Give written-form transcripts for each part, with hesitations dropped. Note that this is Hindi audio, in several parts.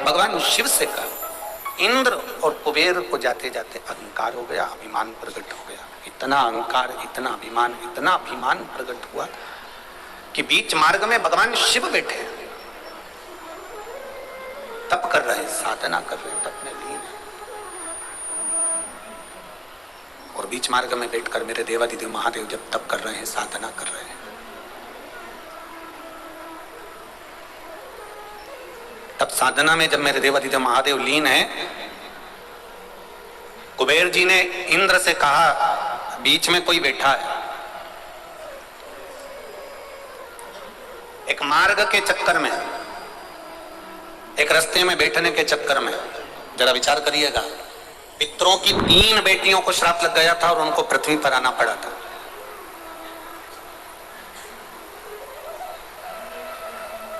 भगवान शिव से कहा, इंद्र और कुबेर को जाते जाते अहंकार हो गया, अभिमान प्रकट हो गया। इतना अहंकार, इतना अभिमान प्रकट हुआ कि बीच मार्ग में भगवान शिव बैठे तप कर रहे हैं, साधना कर रहे हैं, तप में लीन है। और बीच मार्ग में बैठकर मेरे देवादिदेव महादेव जब तप कर रहे हैं, साधना कर रहे हैं, तब साधना में जब मेरे देवादिदेव महादेव लीन है, कुबेर जी ने इंद्र से कहा, बीच में कोई बैठा है, एक मार्ग के चक्कर में, एक रास्ते में बैठने के चक्कर में, जरा विचार करिएगा, पितरों की 3 बेटियों को श्राप लग गया था और उनको पृथ्वी पर आना पड़ा था।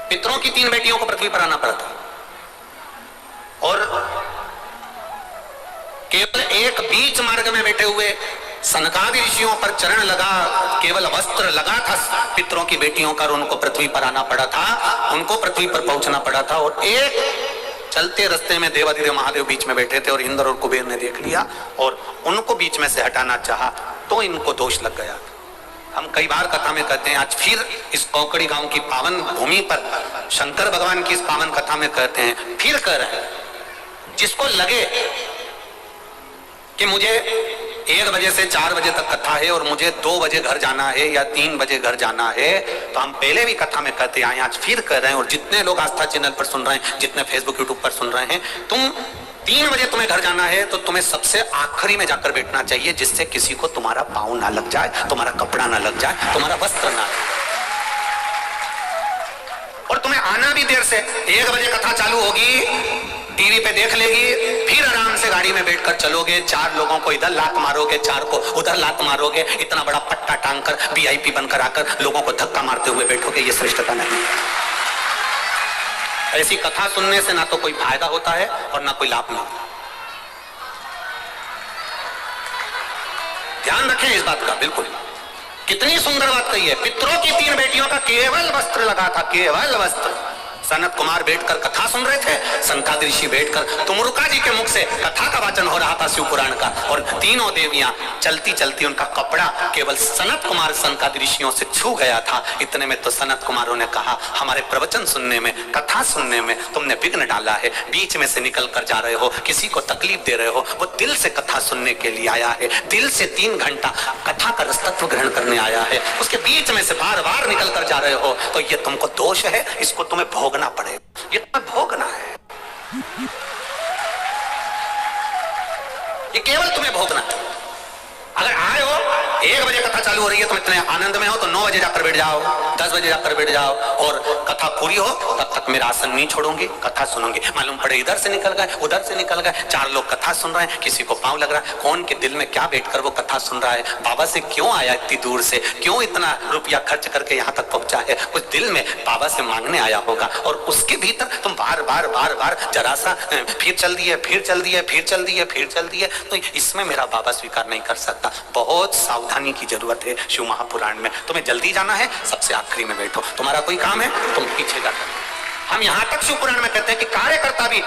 पितरों की 3 बेटियों को पृथ्वी पर आना पड़ा था और केवल एक बीच मार्ग में बैठे हुए सनकादि ऋषियों पर चरण लगा, केवल वस्त्र लगा था पितरों की बेटियों का, उनको पृथ्वी पर आना पड़ा था, उनको पृथ्वी पर पहुंचना पड़ा था। और एक चलते रास्ते में देवादिदेव महादेव बीच में बैठे थे और इंद्र और कुबेर ने देख लिया और उनको बीच में से हटाना चाहा तो इनको दोष लग गया। हम कई बार कथा में कहते हैं, आज फिर इस कोकड़ी गांव की पावन भूमि पर शंकर भगवान की इस पावन कथा में कहते हैं, फिर कह रहे हैं, जिसको लगे कि मुझे 1 बजे से 4 बजे तक कथा है और मुझे 2 बजे घर जाना है या 3 बजे घर जाना है, तो हम पहले भी कथा में कहते आए, आज फिर कह रहे हैं। और जितने लोग आस्था चैनल पर सुन रहे हैं, जितने फेसबुक यूट्यूब पर सुन रहे हैं, तुम 3 बजे तुम्हें घर जाना है तो तुम्हें सबसे आखिरी में जाकर बैठना चाहिए, जिससे किसी को तुम्हारा पाँव ना लग जाए, तुम्हारा कपड़ा ना लग जाए, तुम्हारा वस्त्र ना लग जाए। और तुम्हें आना भी देर से, 1 बजे कथा चालू होगी, टीवी पे देख लेगी, फिर आराम से गाड़ी में बैठकर चलोगे, 4 लोगों को इधर लात मारोगे, 4 को उधर लात मारोगे, इतना बड़ा पट्टा टांग कर वीआईपी बनकर आकर लोगों को धक्का मारते हुए बैठोगे, ये श्रेष्ठता नहीं। ऐसी कथा सुनने से ना तो कोई फायदा होता है और ना कोई लाभ मिलता। ध्यान रखें इस बात का, बिल्कुल। कितनी सुंदर बात कही है, पितरों की 3 बेटियों का केवल वस्त्र लगा था, केवल वस्त्र। सनत कुमार बैठकर कथा सुन रहे थे, सनकादि ऋषि बैठकर तुमरुका जी के मुख से कथा का वाचन हो रहा था शिव पुराण का, और तीनों देवियां चलती चलती उनका कपड़ा केवल सनत कुमार सनकादि ऋषियों से छू गया था। इतने में तो सनत कुमारों ने कहा, हमारे प्रवचन सुनने में, कथा सुनने में तुमने विघ्न डाला है, बीच में से निकल कर जा रहे हो, किसी को तकलीफ दे रहे हो, वो दिल से कथा सुनने के लिए आया है, दिल से 3 घंटा कथा का रसतत्व ग्रहण करने आया है, उसके बीच में से बार बार निकल कर जा रहे हो, तो ये तुमको दोष है, इसको तुम्हें भोगना पड़ेगा, ये तुम्हें भोगना है, ये केवल तुम्हें भोगना है। अगर आए हो, 1 बजे कथा चालू हो रही है, तुम इतने आनंद में हो, तो 9 बजे जाकर बैठ जाओ, 10 बजे जाकर बैठ जाओ, और कथा पूरी हो तब तक मेरा आसन नहीं छोड़ूंगी, कथा सुनूंगी। मालूम पड़े इधर से निकल गए, उधर से निकल गए, 4 लोग कथा सुन रहे हैं, किसी को पांव लग रहा है, कौन के दिल में क्या बैठकर वो कथा सुन रहा है, बाबा से क्यों आया इतनी दूर से, क्यों इतना रुपया खर्च करके यहाँ तक पहुंचा है, कुछ दिल में बाबा से मांगने आया होगा, और उसके भीतर तुम बार बार बार बार जरा सा फिर चल दिए, फिर चल दिए, फिर चल दिए, फिर चल दिए, तो इसमें मेरा बाबा स्वीकार नहीं कर सकता। बहुत सावधानी की जरूरत है शिव महापुराण में। तुम्हें जल्दी जाना है, सबसे आखिरी में बैठो, तुम्हारा कोई काम है तुम पीछे जाकर। हम यहां तक शिव पुराण में कहते हैं कि कार्यकर्ता भी,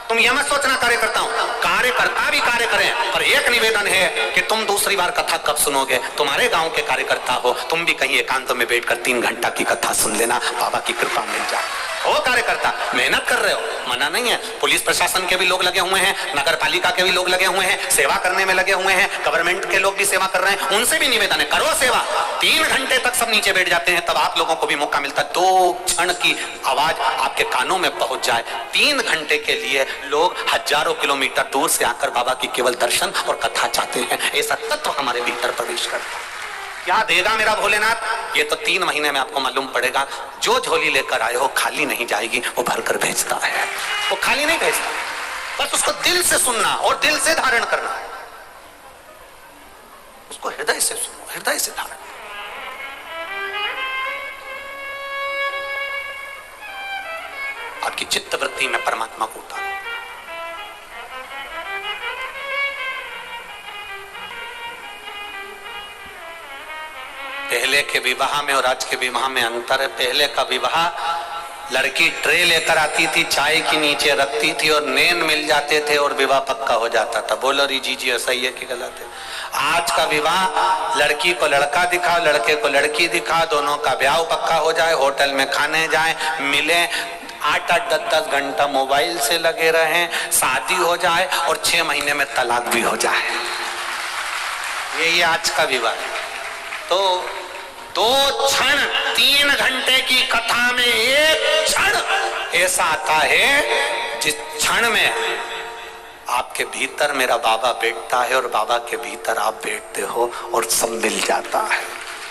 तुम यह मत सोचना कार्यकर्ता हूं, कार्यकर्ता भी कार्य करें, पर एक निवेदन है कि तुम दूसरी बार कथा कब सुनोगे, तुम्हारे गांव के कार्यकर्ता हो, तुम भी कहीं एकांत में बैठकर 3 घंटा की कथा सुन लेना, बाबा की कृपा मिल जाए। ओ कार्यकर्ता, मेहनत कर रहे हो, मना नहीं है, पुलिस प्रशासन के भी लोग लगे हुए हैं, नगर पालिका के भी लोग लगे हुए हैं, सेवा करने में लगे हुए हैं, गवर्नमेंट के लोग भी सेवा कर रहे हैं, उनसे भी निवेदन है, करो सेवा। 3 घंटे तक सब नीचे बैठ जाते हैं, तब आप लोगों को भी मौका मिलता है 2 क्षण की आवाज आपके कानों में पहुंच जाए। 3 घंटे के लिए लोग हजारों किलोमीटर दूर से आकर बाबा की केवल दर्शन और कथा चाहते हैं, ऐसा तत्व हमारे भीतर प्रवेश करता है। क्या देगा मेरा भोलेनाथ, ये तो 3 महीने में आपको मालूम पड़ेगा। जो झोली लेकर आए हो खाली नहीं जाएगी, वो भरकर भेजता है, वो खाली नहीं भेजता, बस उसको दिल से सुनना और दिल से धारण करना, उसको हृदय से सुनो, हृदय से धारण। आपकी चित्त वृत्ति में परमात्मा को उतारो। पहले के विवाह में और आज के विवाह में अंतर है। पहले का विवाह लड़की ट्रे लेकर आती थी, चाय की नीचे रखती थी और नैन मिल जाते थे और विवाह पक्का हो जाता था। बोलो री जी सही है कि गलत है? आज का विवाह लड़की को लड़का दिखा, लड़के को लड़की दिखा, दोनों का ब्याह पक्का हो जाए, होटल में खाने जाए, मिले, 8-8 10-10 घंटा मोबाइल से लगे रहें, शादी हो जाए और 6 महीने में तलाक भी हो जाए। यही आज का विवाह है। तो 2 क्षण 3 घंटे की कथा में एक क्षण ऐसा आता है जिस क्षण में आपके भीतर मेरा बाबा बैठता है और बाबा के भीतर आप बैठते हो और सब मिल जाता है।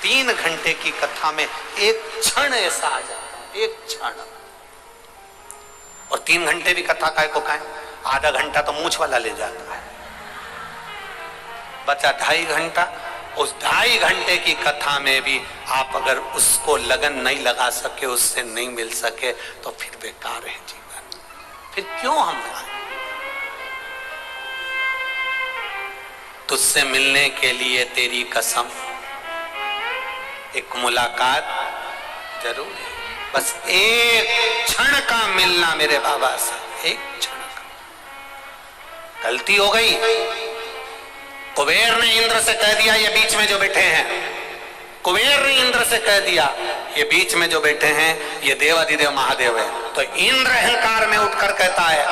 3 घंटे की कथा में एक क्षण ऐसा आ जाता है, एक क्षण। और 3 घंटे भी कथा काय को काय, आधा घंटा तो मूछ वाला ले जाता है, बचा 2.5 घंटा। उस 2.5 घंटे की कथा में भी आप अगर उसको लगन नहीं लगा सके, उससे नहीं मिल सके, तो फिर बेकार है जीवन। फिर क्यों हम आए? तुझसे मिलने के लिए तेरी कसम, एक मुलाकात जरूर है, बस एक क्षण का मिलना मेरे बाबा से, एक क्षण का। गलती हो गई, कुबेर ने इंद्र से कह दिया ये बीच में जो बैठे हैं, कुबेर ने इंद्र से कह दिया ये बीच में जो बैठे हैं ये देवाधिदेव महादेव है। तो इंद्र अहंकार में उठकर कहता है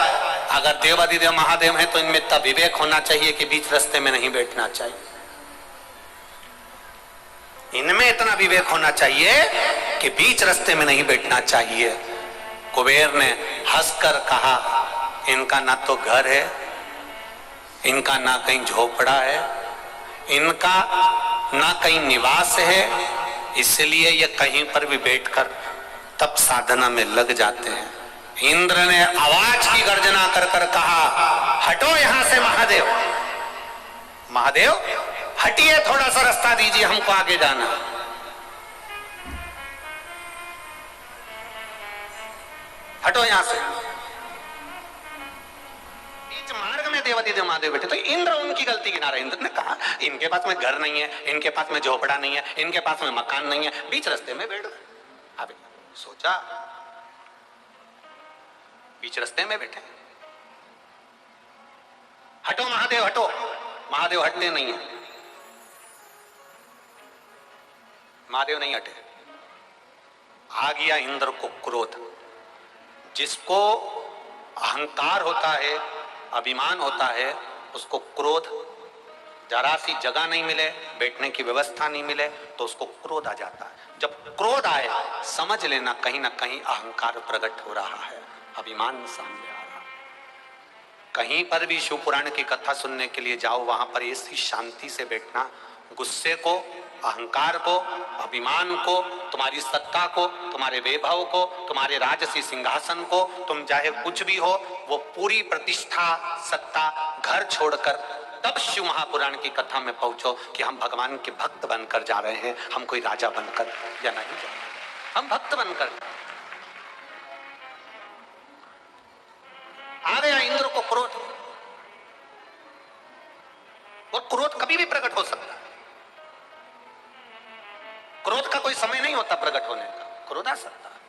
अगर देवाधिदेव महादेव है तो इनमें इतना विवेक होना चाहिए कि बीच रास्ते में नहीं बैठना चाहिए, इनमें इतना विवेक होना चाहिए कि बीच रास्ते में नहीं बैठना चाहिए। कुबेर ने हंसकर कहा इनका ना तो घर है, इनका ना कहीं झोपड़ा है, इनका ना कहीं निवास है, इसलिए ये कहीं पर भी बैठकर तप साधना में लग जाते हैं। इंद्र ने आवाज की गर्जना कर कर कहा हटो यहां से महादेव, महादेव हटिए, थोड़ा सा रास्ता दीजिए, हमको आगे जाना। हटो यहां से। बीच मार्ग में देवाधिदेव महादेव बैठे, तो इंद्र उनकी गलती गिना रहे। इंद्र ने कहा इनके पास में घर नहीं है, इनके पास में झोपड़ा नहीं है, इनके पास में मकान नहीं है, बीच रास्ते में बैठ गए। अब सोचा बीच रास्ते में बैठे, हटो महादेव हटो, महादेव हटते नहीं है, महादेव नहीं हटे। आ गया इंद्र को क्रोध। जिसको अहंकार होता है, अभिमान होता है, उसको क्रोध, जरा सी जगह नहीं मिले, बैठने की व्यवस्था नहीं मिले तो उसको क्रोध आ जाता है। जब क्रोध आए समझ लेना कहीं ना कहीं अहंकार प्रकट हो रहा है, अभिमान सामने आ रहा है। कहीं पर भी शिव पुराण की कथा सुनने के लिए जाओ, वहां पर ऐसी शांति से बैठना, गुस्से को, अहंकार को, अभिमान को, तुम्हारी सत्ता को, तुम्हारे वैभव को, तुम्हारे राजसी सिंहासन को, तुम चाहे कुछ भी हो, वो पूरी प्रतिष्ठा सत्ता घर छोड़कर तब शिव महापुराण की कथा में पहुंचो कि हम भगवान के भक्त बनकर जा रहे हैं, हम कोई राजा बनकर या नहीं जा रहे, हम भक्त बनकर। आ गया इंद्र को क्रोध, और क्रोध कभी भी प्रकट हो सकता है। क्रोध का कोई समय नहीं होता प्रकट होने का, क्रोध आ सकता है।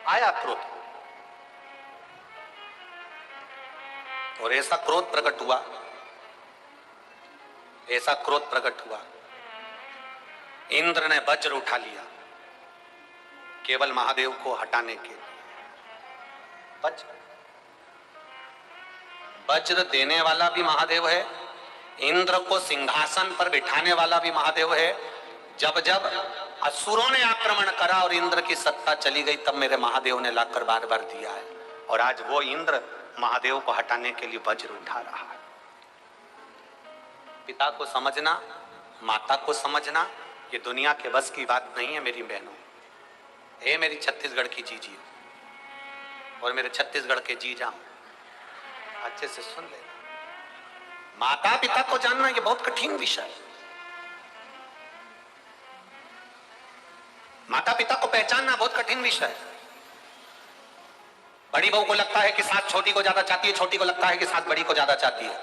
आया क्रोध, और ऐसा क्रोध प्रकट हुआ, ऐसा क्रोध प्रकट हुआ, इंद्र ने वज्र उठा लिया केवल महादेव को हटाने के लिए। वज्र देने वाला भी महादेव है, इंद्र को सिंहासन पर बिठाने वाला भी महादेव है। जब जब असुरों ने आक्रमण करा और इंद्र की सत्ता चली गई, तब मेरे महादेव ने लाकर बार बार दिया है, और आज वो इंद्र महादेव को हटाने के लिए वज्र उठा रहा है। पिता को समझना, माता को समझना, ये दुनिया के बस की बात नहीं है मेरी बहनों। हे मेरी छत्तीसगढ़ की जीजी और मेरे छत्तीसगढ़ के जीजा, अच्छे से सुन लेना। माता पिता को जानना ये बहुत कठिन विषय है। माता पिता को पहचानना बहुत कठिन विषय है। बड़ी बहू को लगता है कि सास छोटी को ज्यादा चाहती है, छोटी को लगता है कि सास बड़ी को ज्यादा चाहती है,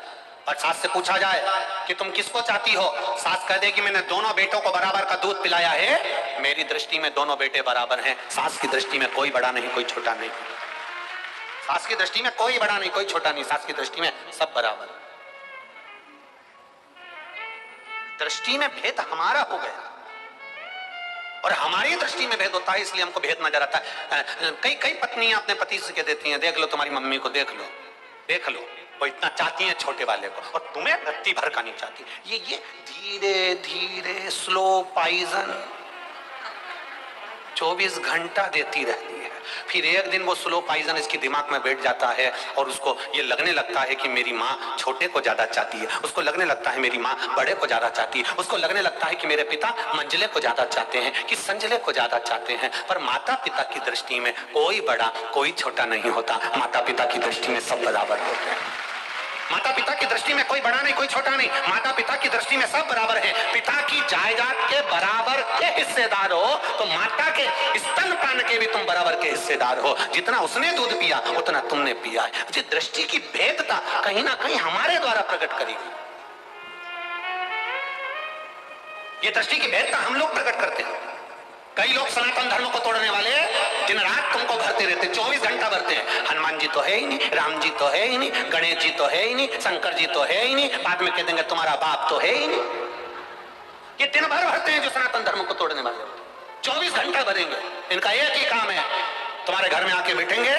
और सास से पूछा जाए कि तुम किसको चाहती हो, सास कह देगी मैंने दोनों बेटों को बराबर का दूध पिलाया है, मेरी दृष्टि में दोनों बेटे बराबर हैं। सास की दृष्टि में कोई बड़ा नहीं कोई छोटा नहीं, सास की दृष्टि में कोई बड़ा नहीं कोई छोटा नहीं, सास की दृष्टि में सब बराबर। दृष्टि में भेद हमारा हो गया और हमारी दृष्टि में भेद होता है, इसलिए हमको भेद नजर आता है। कई पत्नियां अपने पति से कह देती हैं देख लो तुम्हारी मम्मी को, देख लो वो इतना चाहती है छोटे वाले को और तुम्हें रत्ती भर का नहीं चाहती। ये धीरे धीरे स्लो पॉइजन 24 घंटा देती रहती है। फिर एक दिन वो स्लो पॉइजन इसके दिमाग में बैठ जाता है और उसको ये लगने लगता है कि मेरी माँ छोटे को ज्यादा चाहती है, उसको लगने लगता है मेरी माँ बड़े को ज्यादा चाहती है, उसको लगने लगता है कि मेरे पिता मंझले को ज्यादा चाहते हैं कि संजले को ज्यादा चाहते हैं। पर माता पिता की दृष्टि में कोई बड़ा कोई छोटा नहीं होता, माता पिता की दृष्टि में सब बराबर होते हैं। माता पिता की दृष्टि में कोई बड़ा नहीं कोई छोटा नहीं, माता पिता की दृष्टि में सब बराबर है। पिता की जायदाद के बराबर के हिस्सेदार हो तो माता के स्तनपान के भी तुम बराबर के हिस्सेदार हो। जितना उसने दूध पिया उतना तुमने पिया है। ये दृष्टि की भेदता कहीं ना कहीं हमारे द्वारा प्रकट करेगी। ये दृष्टि की भेदता हम लोग प्रकट करते हैं। कई लोग सनातन धर्म को तोड़ने वाले दिन रात तुमको भरते रहते, 24 घंटा भरते हैं। हनुमान जी तो है ही नहीं, राम जी तो है ही नहीं, गणेश जी तो है ही नहीं, शंकर जी तो है ही नहीं, बाद में कह देंगे तुम्हारा बाप तो है ही नहीं। ये दिन भर भरते हैं जो सनातन धर्म को तोड़ने वाले, 24 घंटा भरेंगे। इनका एक ही काम है, तुम्हारे घर में आके बैठेंगे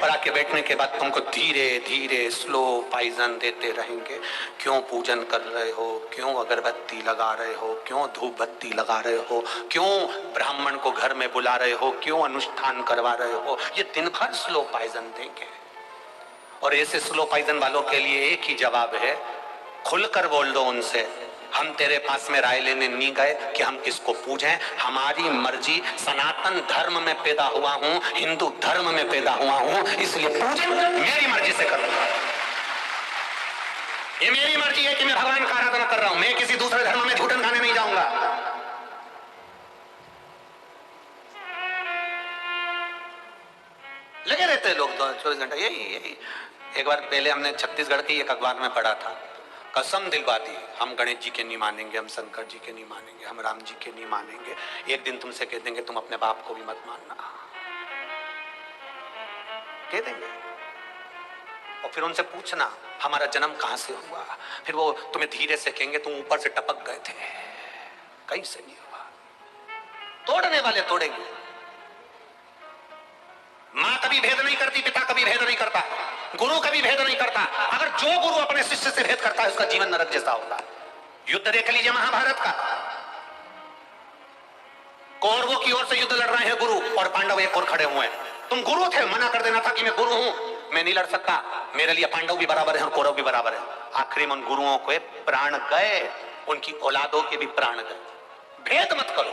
और आके बैठने के बाद तुमको धीरे धीरे स्लो पॉइजन देते रहेंगे। क्यों पूजन कर रहे हो, क्यों अगरबत्ती लगा रहे हो, क्यों धूप बत्ती लगा रहे हो, क्यों ब्राह्मण को घर में बुला रहे हो, क्यों अनुष्ठान करवा रहे हो। ये दिन भर स्लो पॉइजन देंगे। और ऐसे स्लो पॉइजन वालों के लिए एक ही जवाब है, खुलकर बोल दो उनसे, हम तेरे पास में राय लेने नहीं गए कि हम किसको पूजें, हमारी मर्जी। सनातन धर्म में पैदा हुआ हूं, हिंदू धर्म में पैदा हुआ हूं, इसलिए पूजन मेरी मर्जी से करूंगा। ये मेरी मर्जी है कि मैं भगवान का आराधना कर रहा हूं, मैं किसी दूसरे धर्म में झूठन खाने नहीं जाऊंगा। लगे रहते हैं लोग 24 घंटा यही। एक बार पहले हमने छत्तीसगढ़ की एक अखबार में पढ़ा था, कसम दिलवा दी हम गणेश जी के नहीं मानेंगे, हम शंकर जी के नहीं मानेंगे, हम राम जी के नहीं मानेंगे। एक दिन तुमसे कह देंगे तुम अपने बाप को भी मत मानना, कह देंगे। और फिर उनसे पूछना हमारा जन्म कहां से हुआ, फिर वो तुम्हें धीरे से कहेंगे तुम ऊपर से टपक गए थे, कहीं से नहीं हुआ। तोड़ने वाले तोड़ेंगे। मां कभी भेद नहीं करती, पिता कभी भेद नहीं करता, गुरु कभी भेद नहीं करता। अगर जो गुरु अपने शिष्य से भेद करता है उसका जीवन नरक जैसा होगा। युद्ध देख लीजिए महाभारत का, कौरवों की ओर से युद्ध लड़ रहे हैं गुरु और पांडव एक और खड़े हुए हैं। तुम गुरु थे, मना कर देना था कि मैं गुरु हूं, मैं नहीं लड़ सकता, मेरे लिए पांडव भी बराबर है और कौरव भी बराबर है। आखिरी में उन गुरुओं के प्राण गए, उनकी औलादों के भी प्राण गए। भेद मत करो।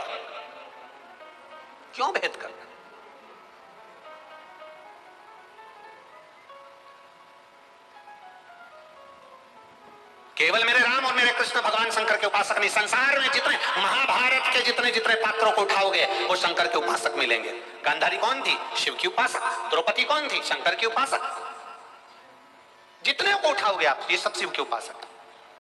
क्यों भेद करना? केवल मेरे राम और मेरे कृष्ण भगवान शंकर के उपासक नहीं, संसार में जितने महाभारत के जितने जितने पात्रों को उठाओगे वो शंकर के उपासक मिलेंगे। गांधारी कौन थी? शिव की उपासक। द्रौपदी कौन थी? शंकर की उपासक। जितने को उठाओगे आप ये सब शिव के उपासक।